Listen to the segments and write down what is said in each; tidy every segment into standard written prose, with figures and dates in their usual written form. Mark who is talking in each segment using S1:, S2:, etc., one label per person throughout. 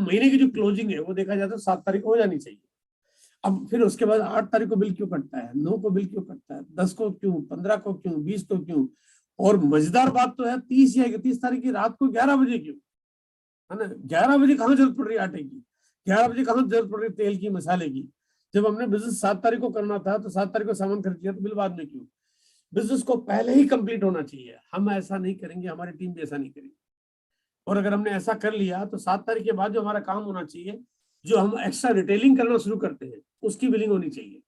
S1: महीने की जो क्लोजिंग है वो देखा जाए तो 7 तारीख को हो जानी चाहिए। अब फिर उसके बाद 8 तारीख को बिल क्यों कटता है, 9 को बिल क्यों कटता है, 10 को क्यों, 15 को क्यों, 20 को क्यों, और मजेदार बात तो है 30 या 31 तारीख की रात को 11 बजे क्यों, है ना। 11 बजे कहाँ जरूरत पड़ रही है आटे की, 11 बजे कहाँ जरूरत पड़ रही है तेल की, मसाले की। जब हमने बिजनेस 7 तारीख को करना था तो 7 तारीख को सामान खरीद लिया, तो बिल बाद में क्यों। बिजनेस को पहले ही कंप्लीट होना चाहिए। हम ऐसा नहीं करेंगे, हमारी टीम भी ऐसा नहीं करेगी। और अगर हमने ऐसा कर लिया तो 7 तारीख के बाद जो हमारा काम होना चाहिए, जो हम एक्स्ट्रा रिटेलिंग करना शुरू करते हैं उसकी बिलिंग होनी चाहिए,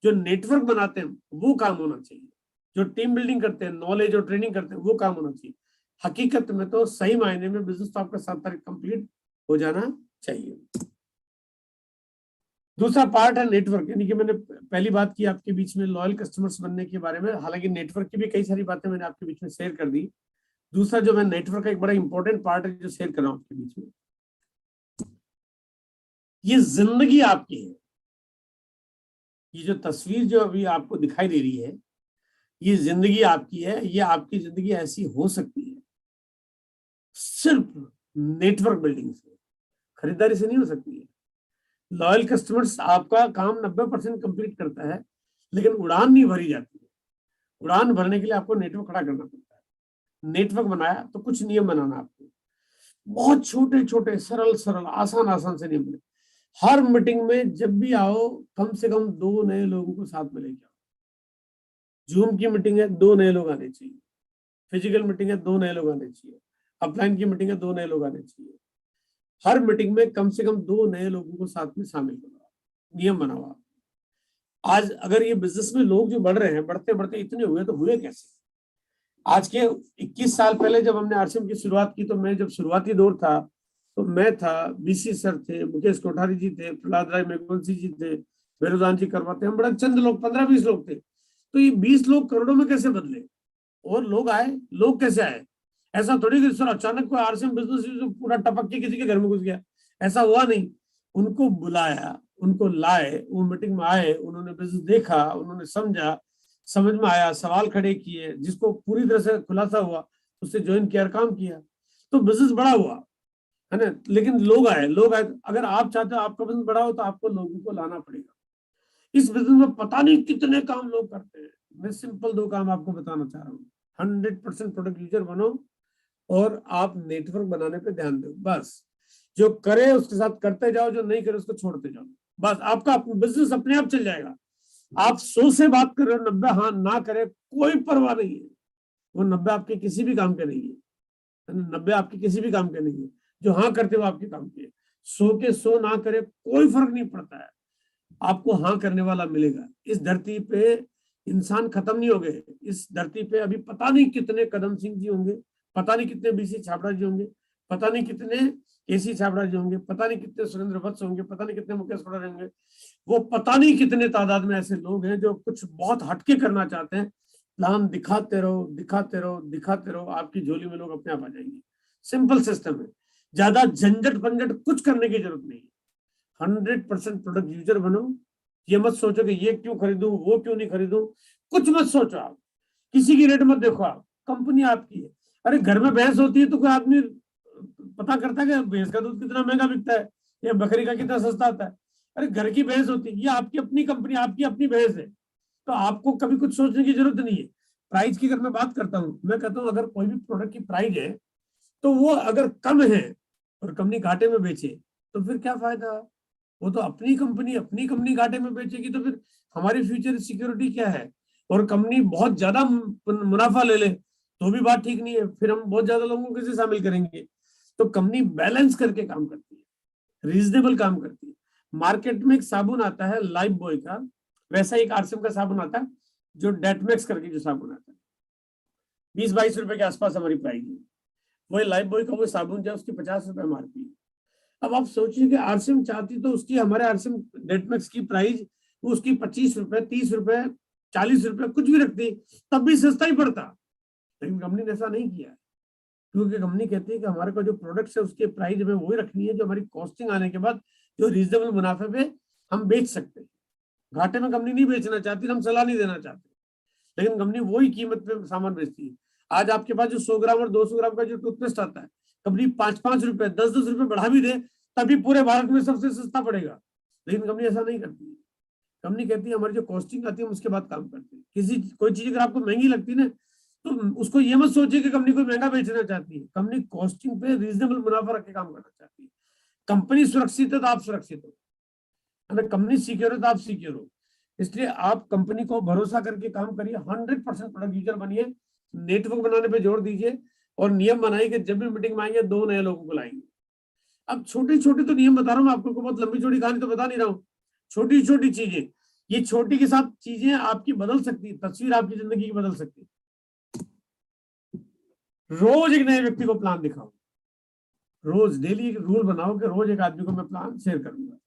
S1: जो नेटवर्क बनाते हैं वो काम होना चाहिए, जो टीम बिल्डिंग करते हैं, नॉलेज और ट्रेनिंग करते हैं वो काम होना चाहिए। हकीकत में तो सही मायने में बिजनेस तो आपका 7 तारीख कंप्लीट हो जाना चाहिए। दूसरा पार्ट है नेटवर्क, यानी कि मैंने पहली बात की आपके बीच में लॉयल कस्टमर्स बनने के बारे में, हालांकि नेटवर्क की भी कई सारी बातें मैंने आपके बीच में शेयर कर दी। दूसरा जो मैं नेटवर्क का एक बड़ा इंपॉर्टेंट पार्ट है जो शेयर कर रहा हूं आपके बीच में, ये जिंदगी आपकी है। ये जो तस्वीर जो अभी आपको दिखाई दे रही है, ये जिंदगी आपकी है। ये आपकी जिंदगी ऐसी हो सकती है सिर्फ नेटवर्क बिल्डिंग से, खरीदारी से नहीं हो सकती है। लॉयल कस्टमर्स आपका काम 90% कंप्लीट करता है, लेकिन उड़ान नहीं भरी जाती है। उड़ान भरने के लिए आपको नेटवर्क खड़ा करना पड़ता है। नेटवर्क बनाया तो कुछ नियम बनाना आपको, बहुत छोटे छोटे सरल सरल आसान आसान से नियम बने। हर मीटिंग में जब भी आओ कम से कम 2 नए लोगों को साथ में लेके आओ। जूम की मीटिंग है, 2 नए लोग आने चाहिए। फिजिकल मीटिंग है, 2 नए लोग आने चाहिए। ऑफलाइन की मीटिंग है, 2 नए लोग आने चाहिए। हर मीटिंग में कम से कम 2 नए लोगों को साथ में शामिल करो, नियम बनाओ। आज अगर ये बिजनेस में लोग जो बढ़ रहे हैं, बढ़ते बढ़ते इतने हुए तो हुए कैसे। आज के 21 साल पहले जब हमने आरसीएम की शुरुआत की, तो मैं जब शुरुआती दौर था तो मैं था, बीसी सर थे, मुकेश कोठारी जी थे, प्रहलाद राय मेघवंशी जी थे, वेरुदान जी करवाते, हम बड़ा चंद लोग 15-20 लोग थे। तो ये 20 लोग करोड़ों में कैसे बदले, और लोग आए, लोग कैसे आए। ऐसा थोड़ी कि सर अचानक कोई आरसीएम बिजनेस पूरा टपक के किसी के घर में घुस गया, ऐसा हुआ नहीं। उनको बुलाया, उनको लाए, वो मीटिंग में आए, उन्होंने बिजनेस देखा, उन्होंने समझा, समझ में आया, सवाल खड़े किए, जिसको पूरी तरह से खुलासा हुआ उससे ज्वाइन किया, काम किया, तो बिजनेस बड़ा हुआ, है ना। लेकिन लोग आए, लोग आए। अगर आप चाहते हो आपका बिजनेस बड़ा हो तो आपको लोगों को लाना पड़ेगा। इस बिजनेस में पता नहीं कितने काम लोग करते हैं, मैं सिंपल 2 काम आपको बताना चाह रहा हूँ। 100% प्रोडक्ट यूजर बनो और आप नेटवर्क बनाने पे ध्यान दो। बस जो करे उसके साथ करते जाओ, जो नहीं करे उसको छोड़ते जाओ। बस आपका बिजनेस अपने आप चल जाएगा। आप 100 से बात कर रहे हो, 90 हाँ ना करे, कोई परवाह नहीं है। वो 90 आपके किसी भी काम के नहीं है, 90 आपके किसी भी काम के नहीं है। जो हाँ करते हो आपके काम के, 100 के 100 ना करे कोई फर्क नहीं पड़ता है, आपको हाँ करने वाला मिलेगा। इस धरती पे इंसान खत्म नहीं हो गए। इस धरती पे अभी पता नहीं कितने कदम सिंह जी होंगे, पता नहीं कितने बीसी छाबड़ा जी होंगे, पता नहीं कितने केसी छाबड़ा जी होंगे, पता नहीं कितने सुरेंद्र वत्स होंगे, पता नहीं कितने मुकेश कोठारी होंगे। वो पता नहीं कितने तादाद में ऐसे लोग हैं जो कुछ बहुत हटके करना चाहते हैं। प्लान दिखाते रहो, दिखाते रहो, दिखाते रहो, आपकी झोली में लोग अपने आप आ जाएंगे। सिंपल सिस्टम है, ज्यादा झंझट पंझट कुछ करने की जरूरत नहीं है। 100% प्रोडक्ट यूजर बनो। ये मत सोचो कि ये क्यों खरीदूं, वो क्यों नहीं खरीदूं, कुछ मत सोचो। आप किसी की रेट मत देखो, आप कंपनी आपकी है। अरे घर में भैंस होती है तो कोई आदमी पता करता है कि भैंस का दूध कितना महंगा बिकता है या बकरी का कितना सस्ता आता है। अरे घर की भैंस होती है, ये आपकी अपनी कंपनी, आपकी अपनी भैंस है, तो आपको कभी कुछ सोचने की जरूरत नहीं है। प्राइस की अगर मैं बात करता हूँ, मैं कहता हूँ अगर कोई भी प्रोडक्ट की प्राइस है तो वो अगर कम है और कंपनी घाटे में बेचे तो फिर क्या फायदा। वो तो अपनी कंपनी घाटे में बेचेगी तो फिर हमारी फ्यूचर सिक्योरिटी क्या है। और कंपनी बहुत ज्यादा मुनाफा ले ले तो भी बात ठीक नहीं है, फिर हम बहुत ज्यादा लोगों को कैसे शामिल करेंगे। तो कंपनी बैलेंस करके काम करती है, रीजनेबल काम करती है। मार्केट में एक साबुन आता है लाइफ बॉय का, वैसा एक आरसीएम का साबुन आता है जो डेटमेक्स करके जो साबुन आता है, 20-22 रुपए के आसपास हमारी प्राइस है। वही लाइफ बॉय का वो साबुन जो है उसकी 50 रुपए मारती है। अब आप सोचिए कि आरसीएम चाहती तो उसकी, हमारे आरसीएम डेटमेक्स की प्राइस वो उसकी 25 रुपए, 30 रुपए, 40 रुपए कुछ भी रखती, तब भी सस्ता ही पड़ता। लेकिन कंपनी ने ऐसा नहीं किया, क्योंकि कंपनी कहती है कि हमारे पास जो प्रोडक्ट्स है उसके प्राइस हमें वही रखनी है जो हमारी कॉस्टिंग आने के बाद जो रीजनेबल मुनाफे पे हम बेच सकते हैं। घाटे में कंपनी नहीं बेचना चाहती, हम सलाह नहीं देना चाहते, लेकिन कंपनी वही कीमत पे सामान बेचती है। आज आपके पास जो 100 ग्राम और 200 ग्राम का जो टूथपेस्ट आता है, कंपनी 5-5 रुपए, 10-10 रुपए बढ़ा भी दे तभी पूरे भारत में सबसे सस्ता पड़ेगा। लेकिन कंपनी ऐसा नहीं करती है। कंपनी कहती है हमारी जो कॉस्टिंग आती है उसके बाद काम करते हैं। कोई चीज अगर आपको महंगी लगती है ना, तो उसको ये मत सोचिए कि कंपनी को महंगा बेचना चाहती है। कंपनी कॉस्टिंग पे रीजनेबल मुनाफा रख के काम करना चाहती है। कंपनी सुरक्षित है तो आप सुरक्षित हो, अगर कंपनी सिक्योर है तो आप सिक्योर हो। इसलिए आप कंपनी को भरोसा करके काम करिए, 100% प्रोडक्ट यूजर बनिए, नेटवर्क बनाने पे जोर दीजिए और नियम बनाइए कि जब भी मीटिंग में आएंगे 2 नए लोगों को लाएंगे। अब छोटे छोटे तो नियम बता रहा हूँ आपको, बहुत लंबी चौड़ी कहानी तो बता नहीं रहा हूँ। छोटी छोटी चीजें, ये छोटी के साथ चीजें आपकी बदल सकती है, तस्वीर आपकी जिंदगी की बदल सकती है। रोज एक नए व्यक्ति को प्लान दिखाओ, रोज डेली एक रूल बनाओ कि रोज एक आदमी को मैं प्लान शेयर करूंगा।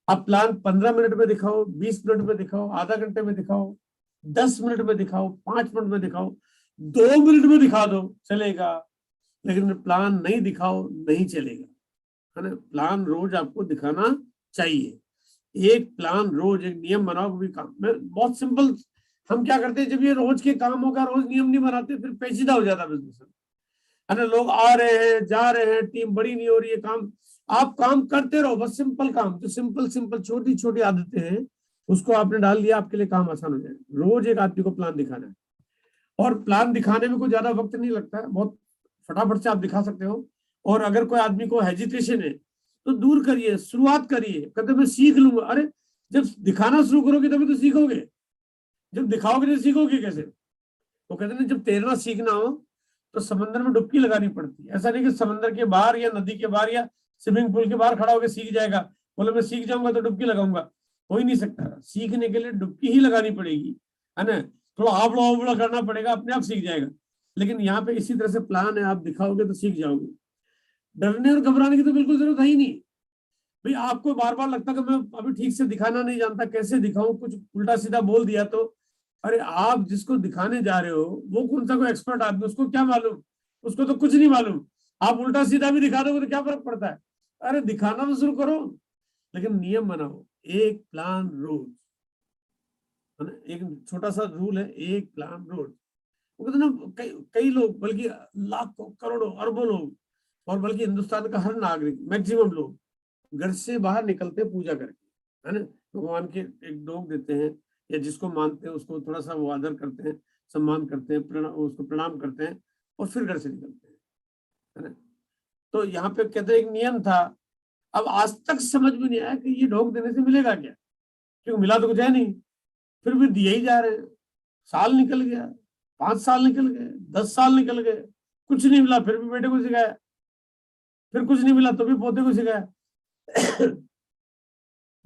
S1: आप प्लान 15 मिनट में दिखाओ, 20 मिनट में दिखाओ, आधा घंटे में दिखाओ, 10 मिनट में दिखाओ, 5 मिनट में दिखाओ, 2 मिनट में दिखा दो, चलेगा। लेकिन प्लान नहीं दिखाओ, नहीं चलेगा, है ना। प्लान रोज आपको दिखाना चाहिए। एक प्लान रोज, एक नियम बनाओ भी काम में, बहुत सिंपल। हम क्या करते हैं, जब ये रोज के काम होगा, रोज नियम नहीं बनाते, फिर पेचीदा हो जाता बिजनेस, है ना। लोग आ रहे हैं, जा रहे हैं, टीम बड़ी नहीं हो रही है, काम आप काम करते रहो, बस सिंपल काम। तो सिंपल सिंपल छोटी छोटी आदतें हैं, उसको आपने डाल दिया, आपके लिए काम आसान हो जाएगा। रोज एक आदमी को प्लान दिखाना है, और प्लान दिखाने में कोई ज्यादा वक्त नहीं लगता है, बहुत फटाफट से आप दिखा सकते हो। और अगर कोई आदमी को हेजिटेशन है तो दूर करिए, शुरुआत करिए, कहते मैं सीख लूंगा। अरे जब दिखाना शुरू करोगे तभी तो सीखोगे, जब दिखाओगे नहीं सीखोगे कैसे। वो कहते हैं जब तैरना सीखना हो तो समंदर में डुबकी लगानी पड़ती है। ऐसा नहीं कि समंदर के बाहर या नदी के बाहर या स्विमिंग पूल के बाहर खड़ा होकर सीख जाएगा। बोले मैं सीख जाऊंगा तो डुबकी लगाऊंगा, हो ही नहीं सकता। सीखने के लिए डुबकी ही लगानी पड़ेगी, है ना। थोड़ा हावड़ा हावड़ा करना पड़ेगा, अपने आप सीख जाएगा। लेकिन यहाँ पे इसी तरह से प्लान है, आप दिखाओगे तो सीख जाओगे। डरने और घबराने की तो बिल्कुल जरूरत है ही नहीं भाई। आपको बार बार लगता है कि मैं अभी ठीक से दिखाना नहीं जानता, कैसे दिखाऊं, कुछ उल्टा सीधा बोल दिया तो। अरे आप जिसको दिखाने जा रहे हो वो कौन सा कोई एक्सपर्ट आदमी, उसको क्या मालूम, उसको तो कुछ नहीं मालूम। आप उल्टा सीधा भी दिखा दोगे तो क्या फर्क पड़ता है। अरे दिखाना तो शुरू करो, लेकिन नियम बनाओ, एक प्लान रोज, है ना। एक छोटा सा रूल है, एक प्लान रोज। वो कहते ना, कई लोग, बल्कि लाखों करोड़ों अरबों लोग, और बल्कि हिंदुस्तान का हर नागरिक, मैक्सिमम लोग घर से बाहर निकलते हैं पूजा करके, है ना। भगवान के एक डोग देते हैं, या जिसको मानते हैं उसको थोड़ा सा वो आदर करते हैं, सम्मान करते हैं, उसको प्रणाम करते हैं, और फिर घर से निकलते हैं, है ना। तो यहाँ पे कहते हैं एक नियम था। अब आज तक समझ में नहीं आया कि ये डोग देने से मिलेगा क्या, क्योंकि मिला तो कुछ है नहीं, फिर भी दिए ही जा रहे हैं। साल निकल गया, 5 साल निकल गए, 10 साल निकल गए, कुछ नहीं मिला, फिर भी बेटे को सिखाया, फिर कुछ नहीं मिला तो भी पोते को सिखाया।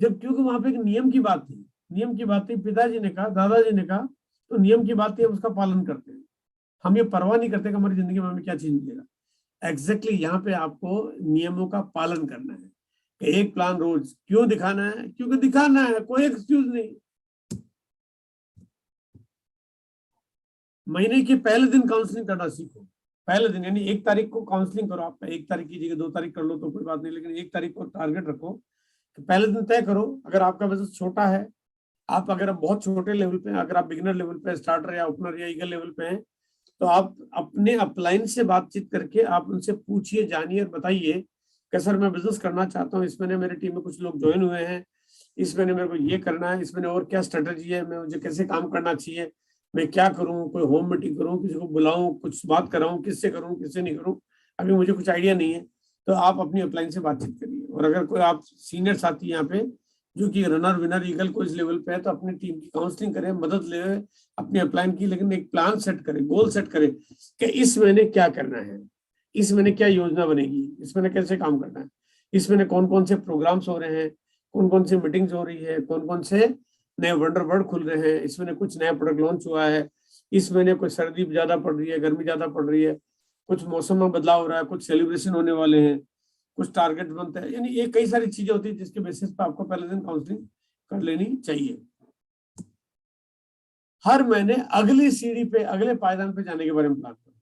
S1: जब, क्योंकि वहां पे एक नियम की बात थी, नियम की बात थी, पिताजी ने कहा, दादाजी ने कहा, तो नियम की बात थी, हम उसका पालन करते हैं। हम ये परवाह नहीं करते कि हमारी जिंदगी में हमें क्या चीज मिलेगा। एग्जैक्टली यहाँ पे आपको नियमों का पालन करना है कि एक प्लान रोज। क्यों दिखाना है, क्योंकि दिखाना है, कोई एक्सक्यूज नहीं। महीने के पहले दिन काउंसलिंग करना सीखो, पहले दिन, यानी 1 तारीख को काउंसलिंग करो। आप 1 तारीख की जगह 2 तारीख कर लो तो कोई बात नहीं, लेकिन 1 तारीख को टारगेट रखो कि पहले दिन तय करो। अगर आपका बिजनेस छोटा है, आप अगर बहुत छोटे लेवल पे, अगर आप बिगिनर लेवल पे, स्टार्टर या ओपनर या ईगल लेवल पे हैं, तो आप अपने अपलाइन से बातचीत करके आप उनसे पूछिए, जानिए और बताइए कि सर मैं बिजनेस करना चाहता हूँ, इस महीने मेरी टीम में कुछ लोग ज्वाइन हुए हैं, इस महीने मेरे को ये करना है, इस महीने और क्या स्ट्रेटेजी है, मैं मुझे कैसे काम करना चाहिए, मैं क्या करूं, कोई होम मीटिंग करूं, किसी को बुलाऊं, कुछ बात कराऊं, किससे करूं, किससे नहीं करूं, अभी मुझे कुछ आइडिया नहीं है। तो आप अपनी अपलाइन से बातचीत करिए। और अगर कोई आप सीनियर साथी यहाँ पे जो कि रनर विनर ईगल को इस लेवल पे है, तो अपनी टीम की काउंसलिंग करें, मदद ले अपनी अपलाइन की, लेकिन एक प्लान सेट करें, गोल सेट करें कि इस महीने क्या करना है, इस महीने क्या योजना बनेगी, इस महीने कैसे काम करना है, इस महीने कौन कौन से प्रोग्राम्स हो रहे हैं, कौन कौन सी मीटिंग्स हो रही है, कौन कौन से नए वंडर वर्ड खुल रहे हैं, इस महीने कुछ नया प्रोडक्ट लॉन्च हुआ है, इस महीने कोई सर्दी ज्यादा पड़ रही है, गर्मी ज्यादा पड़ रही है, कुछ मौसम में बदलाव हो रहा है, कुछ सेलिब्रेशन होने वाले हैं, कुछ टारगेट बनते हैं। यानी ये कई सारी चीजें होती है जिसके बेसिस पे आपको पहले दिन काउंसलिंग कर लेनी चाहिए। हर महीने अगली सीढ़ी पे, अगले पायदान पे जाने के बारे में प्लान करो।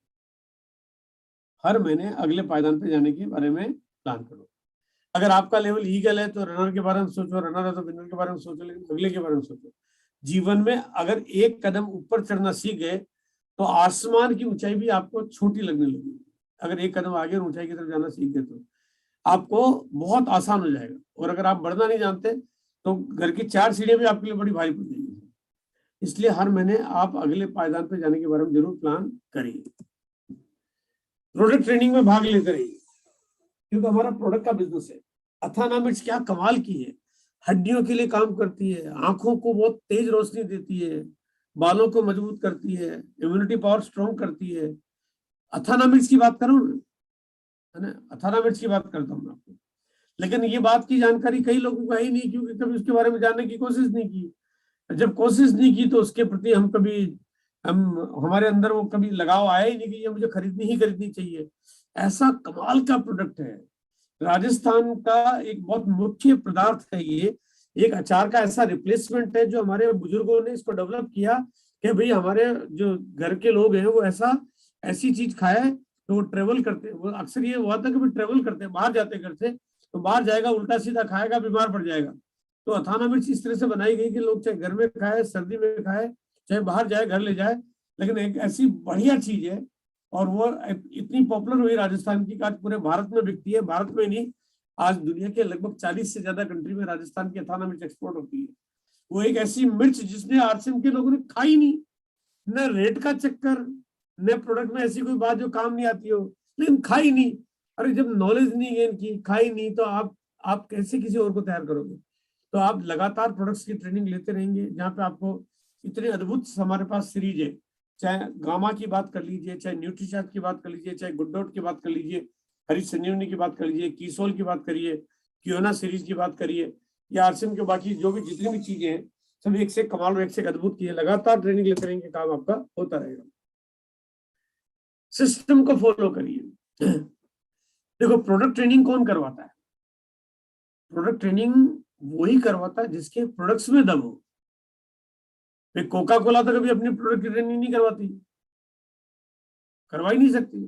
S1: हर महीने अगले पायदान पे जाने के बारे में प्लान करो। अगर आपका लेवल ईगल है तो रनर के बारे में सोचो, रनर है तो विनर के बारे में सोचो, लेकिन अगले के बारे में सोचो। जीवन में अगर एक कदम ऊपर चढ़ना सीख गए तो आसमान की ऊंचाई भी आपको छोटी लगने लगेगी। अगर एक कदम आगे ऊंचाई की तरफ जाना सीख गए तो आपको बहुत आसान हो जाएगा। और अगर आप बढ़ना नहीं जानते तो घर की 4 सीढ़ियां भी आपके लिए बड़ी भारी पड़ जाएगी। इसलिए हर महीने आप अगले पायदान पे जाने के बारे में जरूर प्लान करिए। प्रोडक्ट ट्रेनिंग में भाग लेते रहिए, क्योंकि हमारा प्रोडक्ट का बिजनेस है। अथाना मिर्च क्या कमाल की है, हड्डियों के लिए काम करती है, आंखों को बहुत तेज रोशनी देती है, बालों को मजबूत करती है, इम्यूनिटी पावर स्ट्रॉन्ग करती है। अथाना मिर्च की बात करूं, है ना, अथाना मिर्च की बात करता हूँ आपको। लेकिन ये बात की जानकारी कई लोगों को है ही नहीं, क्योंकि कभी उसके बारे में जानने की कोशिश नहीं की। जब कोशिश नहीं की तो उसके प्रति हम हमारे अंदर वो कभी लगाव आया ही नहीं कि ये मुझे खरीदनी चाहिए। ऐसा कमाल का प्रोडक्ट है, राजस्थान का एक बहुत मुख्य पदार्थ है ये। एक अचार का ऐसा रिप्लेसमेंट है जो हमारे बुजुर्गों ने इसको डेवलप किया कि भाई हमारे जो घर के लोग हैं वो ऐसी चीज खाए तो वो ट्रेवल करते, वो अक्सर ये हुआ था कि भाई ट्रेवल करते, बाहर जाते घर से, तो बाहर जाएगा उल्टा सीधा खाएगा, बीमार पड़ जाएगा। तो अथाना मिर्च इस तरह से बनाई गई कि लोग चाहे घर में खाए, सर्दी में खाए, चाहे बाहर जाए, घर ले जाए, लेकिन एक ऐसी बढ़िया चीज है। और वो इतनी पॉपुलर हुई राजस्थान की, आज पूरे भारत में बिकती है। भारत में नहीं, आज दुनिया के लगभग 40 से ज्यादा कंट्री में राजस्थान की अथाना मिर्च एक्सपोर्ट होती है। वो एक ऐसी मिर्च जिसने आरसीएम के लोगों ने खाई नहीं, न रेट का चक्कर, न प्रोडक्ट में ऐसी कोई बात जो काम नहीं आती हो, लेकिन खाई नहीं। अरे जब नॉलेज नहीं गेन की, खाई नहीं, तो आप कैसे किसी और को तैयार करोगे? तो आप लगातार प्रोडक्ट्स की ट्रेनिंग लेते रहेंगे, जहाँ पे आपको इतने अद्भुत हमारे पास सीरीज है। चाहे गामा की बात कर लीजिए, चाहे न्यूट्रीचार्ज की बात कर लीजिए, चाहे गुड डॉट की बात कर लीजिए, हरी संजीवनी की बात कर लीजिए, कीसोल की बात करिए, क्योना सीरीज की बात करिए, या आरसीएम के बाकी जो भी जितनी भी चीजें हैं, सब एक से कमाल और एक से अद्भुत की है। लगातार ट्रेनिंग लेते रहेंगे, काम आपका होता रहेगा। सिस्टम को फॉलो करिए। देखो, प्रोडक्ट ट्रेनिंग कौन करवाता है? प्रोडक्ट ट्रेनिंग वही करवाता है जिसके प्रोडक्ट्स में दम हो। कोका कोला तो कभी अपनी प्रोडक्ट की ट्रेनिंग नहीं करवाती, करवा ही नहीं सकती।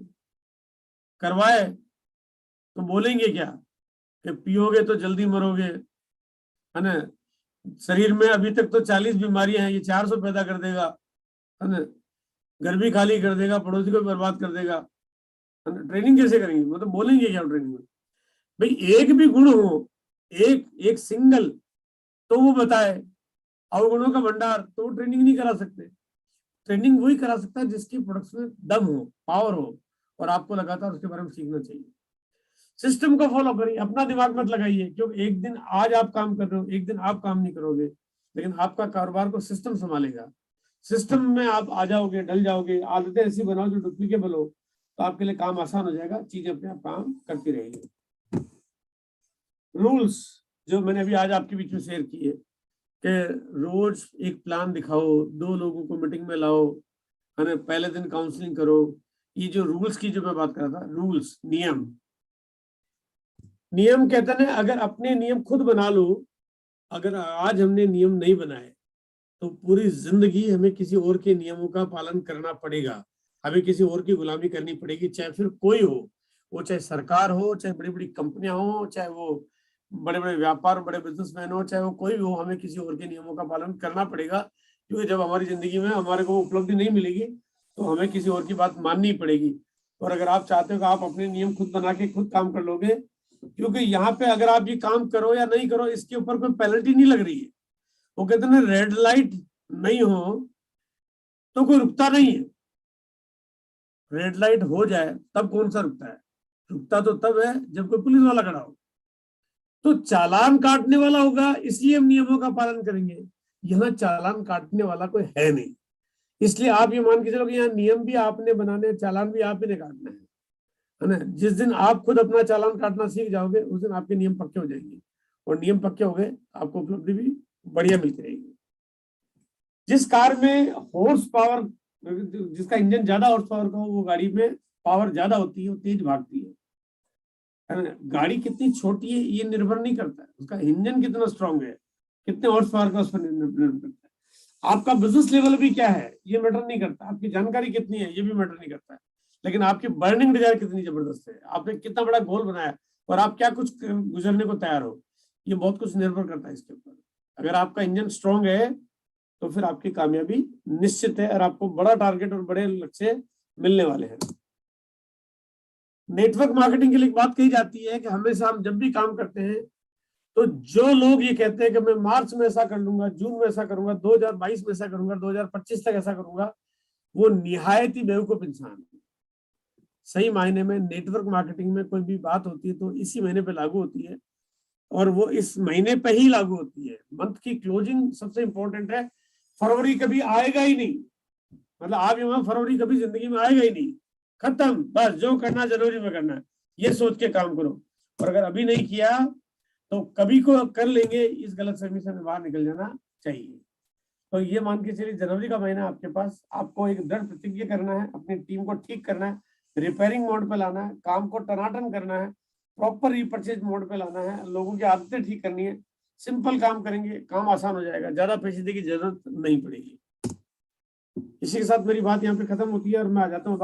S1: करवाए तो बोलेंगे क्या कि पियोगे तो जल्दी मरोगे, है ना, शरीर में अभी तक तो 40 बीमारियां हैं, ये 400 पैदा कर देगा, है ना, घर भी खाली कर देगा, पड़ोसी को भी बर्बाद कर देगा, है ना। ट्रेनिंग कैसे करेंगे? मतलब बोलेंगे क्या ट्रेनिंग में? भाई एक भी गुण हो, एक एक सिंगल, तो वो बताए, अवगुणों का भंडार, तो वो ट्रेनिंग नहीं करा सकते। ट्रेनिंग वही करा सकता है जिसकी प्रोडक्ट्स में दम हो, पावर हो, और आपको लगातार उसके बारे में सीखना चाहिए। सिस्टम को फॉलो करिए, अपना दिमाग मत लगाइए, क्योंकि एक दिन आज आप काम कर रहे हो, एक दिन आप काम नहीं करोगे, लेकिन आपका कारोबार को सिस्टम संभालेगा। सिस्टम में आप आ जाओगे, ढल जाओगे, आदतें ऐसी बनाओ जो डुप्लीकेबल हो, तो आपके लिए काम आसान हो जाएगा, चीजें अपने आप काम करती रहेगी। रूल्स जो मैंने अभी आज आपके बीच में शेयर किए कि रोज एक प्लान दिखाओ, 2 लोगों को मीटिंग में लाओ, है ना, पहले दिन काउंसलिंग करो। ये जो रूल्स की जो मैं बात कर रहा था, रूल्स, नियम, नियम कहते हैं अगर अपने नियम खुद बना लो, अगर आज हमने नियम नहीं बनाए तो पूरी जिंदगी हमें किसी और के नियमों का पालन करना पड़ेगा, हमें किसी और की गुलामी करनी पड़ेगी, चाहे फिर कोई हो, वो चाहे सरकार हो, चाहे बड़ी बड़ी कंपनियां हो, चाहे वो बड़े बड़े व्यापार, बड़े बिजनेसमैन हो, चाहे वो कोई भी हो, हमें किसी और के नियमों का पालन करना पड़ेगा। क्योंकि जब हमारी जिंदगी में हमारे को उपलब्धि नहीं मिलेगी तो हमें किसी और की बात माननी पड़ेगी। और अगर आप चाहते हो कि आप अपने नियम खुद बना के खुद काम कर लोगे, क्योंकि यहाँ पे अगर आप ये काम करो या नहीं करो, इसके ऊपर कोई पेनल्टी नहीं लग रही है। वो कहते हैं रेड लाइट नहीं हो तो कोई रुकता नहीं है, रेड लाइट हो जाए तब कौन सा रुकता है? रुकता तो तब है जब कोई पुलिस वाला खड़ा हो। तो चालान काटने वाला होगा इसलिए हम नियमों का पालन करेंगे, यहाँ चालान काटने वाला कोई है नहीं, इसलिए आप ये मान के चलो कि यहाँ नियम भी आपने बनाने, चालान भी आप ही ने काटना है ना। जिस दिन आप खुद अपना चालान काटना सीख जाओगे, उस दिन आपके नियम पक्के हो जाएंगे, और नियम पक्के हो गए, आपको उपलब्धि भी बढ़िया मिलती रहेगी। जिस कार में हॉर्स पावर, जिसका इंजन ज्यादा हॉर्स पावर का हो, वो गाड़ी में पावर ज्यादा होती है, वो तेज भागती है ना। गाड़ी कितनी छोटी है ये निर्भर नहीं करता है, उसका इंजन कितना स्ट्रांग है, कितने हॉर्स पावर का उस पर निर्भर करता है। आपका बिजनेस लेवल भी क्या है ये मैटर नहीं करता, आपकी जानकारी कितनी है ये भी मैटर नहीं करता है, लेकिन आपकी बर्निंग डिजायर कितनी जबरदस्त है, आपने कितना बड़ा गोल बनाया और आप क्या कुछ गुजरने को तैयार हो, ये बहुत कुछ निर्भर करता है इसके ऊपर। अगर आपका इंजन स्ट्रांग है तो फिर आपकी कामयाबी निश्चित है, और आपको बड़ा टारगेट और बड़े लक्ष्य मिलने वाले हैं। नेटवर्क मार्केटिंग के लिए एक बात कही जाती है कि हमेशा हम जब भी काम करते हैं तो जो लोग ये कहते हैं कि मैं मार्च में ऐसा कर लूंगा, जून में ऐसा करूंगा, 2022 में ऐसा करूंगा, 2025 तक ऐसा करूंगा, वो निहायत ही बेवकूफ इंसान है। सही मायने में नेटवर्क मार्केटिंग में कोई भी बात होती है तो इसी महीने पे लागू होती है और वो इस महीने पे ही लागू होती है। मंथ की क्लोजिंग सबसे इंपॉर्टेंट है। फरवरी कभी आएगा ही नहीं, मतलब आप यहाँ फरवरी कभी जिंदगी में आएगा ही नहीं, खत्म, बस जो करना जनवरी में करना है, ये सोच के काम करो। और अगर अभी नहीं किया तो कभी को कर लेंगे, इस गलतफहमी से बाहर निकल जाना चाहिए। तो ये मान के चलिए जनवरी का महीना आपके पास, आपको एक दृढ़ प्रतिज्ञा करना है, अपनी टीम को ठीक करना है, रिपेयरिंग मोड पे लाना है, काम को टनाटन करना है, प्रॉपर रीपरचेज मोड पे लाना है, लोगों की आदतें ठीक करनी है। सिंपल काम करेंगे, काम आसान हो जाएगा, ज्यादा पेचीदगी की जरूरत नहीं पड़ेगी। इसी के साथ मेरी बात यहाँ पे खत्म होती है और मैं आ जाता हूँ।